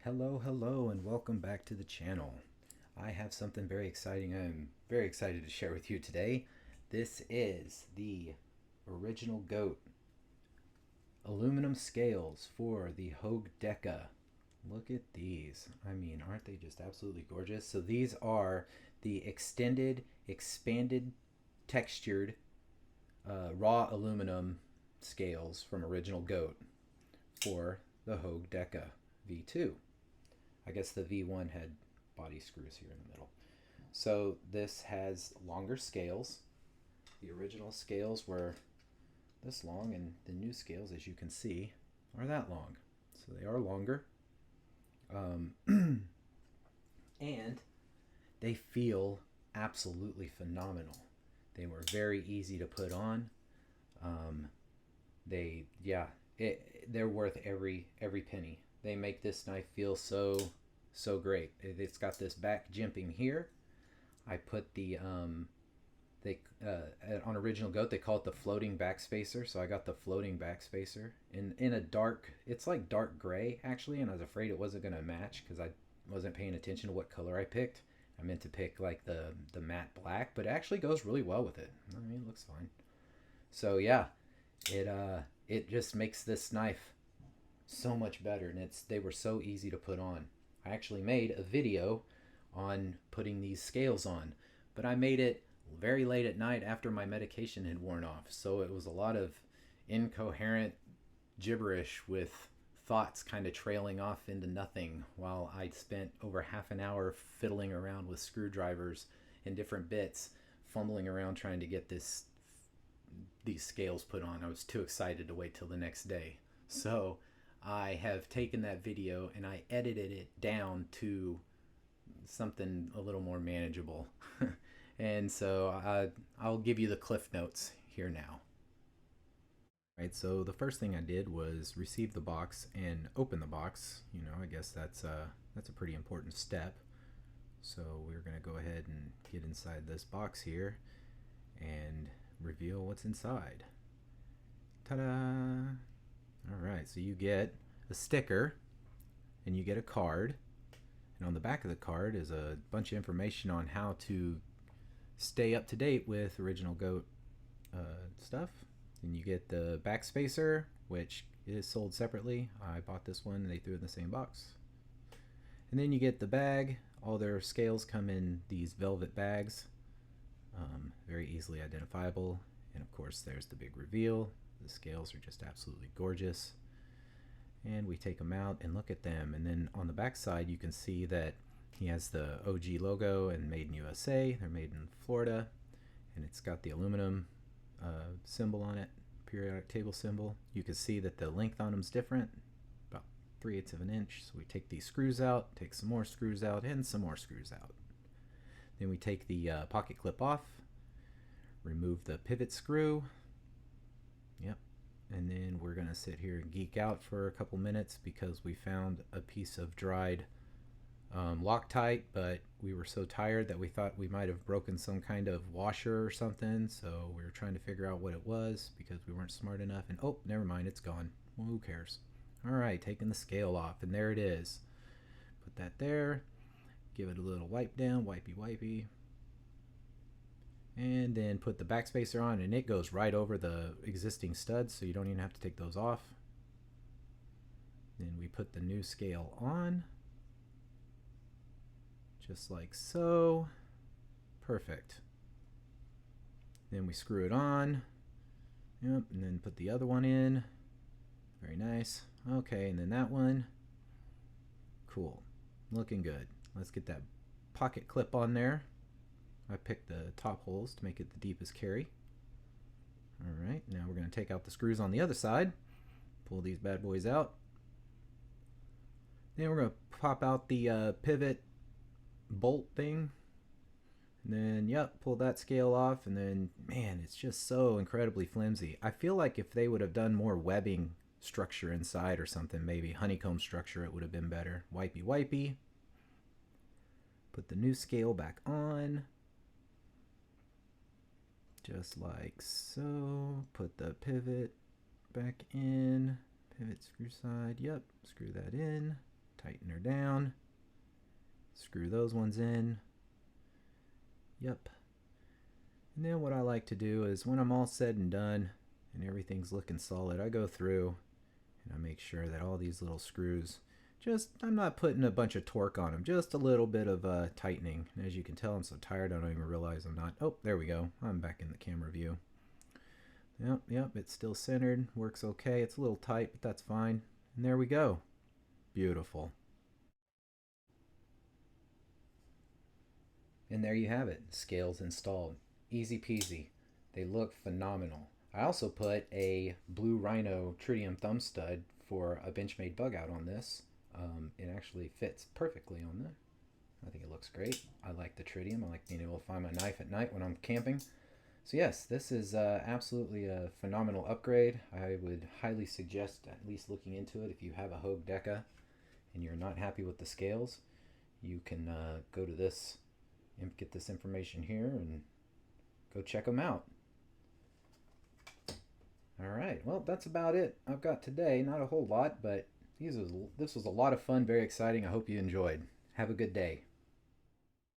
Hello, and welcome back to the channel. I have something very exciting I'm very excited to share with you today. This is the original goat aluminum scales for the Hogue Deka. Look at these. I mean, aren't they just absolutely gorgeous? So these are the extended, expanded, textured raw aluminum scales from original goat for the Hogue Deka V2. I guess the V1 had body screws here in the middle. So this has longer scales. The original scales were this long, and the new scales, as you can see, are that long. So they are longer. And they feel absolutely phenomenal. They were very easy to put on. Um, they're worth every penny. They make this knife feel so great. It's got this back jimping here. I put the they on original goat they call it the floating backspacer, so I got the floating backspacer in a dark, it's like dark gray actually, and I was afraid it wasn't gonna match because I wasn't paying attention to what color I picked. I meant to pick like the matte black, but it actually goes really well with it. I mean, it looks fine. So yeah, it just makes this knife so much better, and they were so easy to put on. I actually made a video on putting these scales on, but I made it very late at night after my medication had worn off, so it was a lot of incoherent gibberish with thoughts kind of trailing off into nothing while I spent over half an hour fiddling around with screwdrivers and different bits, fumbling around trying to get these scales put on. I was too excited to wait till the next day. So I have taken that video and I edited it down to something a little more manageable. And so I'll give you the cliff notes here now. Right, so the first thing I did was receive the box and open the box. You know, I guess that's a pretty important step. So we're gonna go ahead and get inside this box here and reveal what's inside. Ta-da! Alright, so you get a sticker and you get a card, and on the back of the card is a bunch of information on how to stay up to date with original goat stuff. And you get the backspacer, which is sold separately. I bought this one and they threw it in the same box. And then you get the bag. All their scales come in these velvet bags, very easily identifiable. And of course there's the big reveal. The scales are just absolutely gorgeous. And we take them out and look at them, and then on the back side you can see that he has the OG logo and made in USA. They're made in Florida, and it's got the aluminum symbol on it, periodic table symbol. You can see that the length on them is different, about 3/8 of an inch. So we take these screws out, take some more screws out, and some more screws out. Then we take the pocket clip off, remove the pivot screw. Yep. And then we're gonna sit here and geek out for a couple minutes because we found a piece of dried Loctite, but we were so tired that we thought we might have broken some kind of washer or something, so we were trying to figure out what it was because we weren't smart enough. And oh, never mind, it's gone. Well, who cares? Alright, taking the scale off, and there it is. Put that there, give it a little wipe down, wipey, and then put the backspacer on, and it goes right over the existing studs, so you don't even have to take those off. Then we put the new scale on, just like so. Perfect. Then we screw it on. Yep, and then put the other one in. Very nice. Okay, and then that one. Cool. Looking good. Let's get that pocket clip on there. I picked the top holes to make it the deepest carry. Alright, now we're going to take out the screws on the other side. Pull these bad boys out. Then we're going to pop out the pivot bolt thing. And then, yep, pull that scale off. And then, man, it's just so incredibly flimsy. I feel like if they would have done more webbing structure inside or something, maybe honeycomb structure, it would have been better. Wipey. Put the new scale back on. Just like so. Put the pivot back in. Pivot screw side. Yep. Screw that in. Tighten her down. Screw those ones in. Yep. And then what I like to do is when I'm all said and done and everything's looking solid, I go through and I make sure that all these little screws, I'm not putting a bunch of torque on them, just a little bit of tightening. And as you can tell, I'm so tired I don't even realize I'm not. Oh, there we go. I'm back in the camera view. Yep, it's still centered. Works okay. It's a little tight, but that's fine. And there we go. Beautiful. And there you have it. Scales installed. Easy peasy. They look phenomenal. I also put a blue rhino tritium thumb stud for a Benchmade bug out on this. It actually fits perfectly on there. I think it looks great. I like the tritium. I like being able to find my knife at night when I'm camping. So yes, this is absolutely a phenomenal upgrade. I would highly suggest at least looking into it. If you have a Hogue Deka and you're not happy with the scales, you can go to this and get this information here and go check them out. All right, well, that's about it I've got today. Not a whole lot, but this was a lot of fun, very exciting. I hope you enjoyed. Have a good day.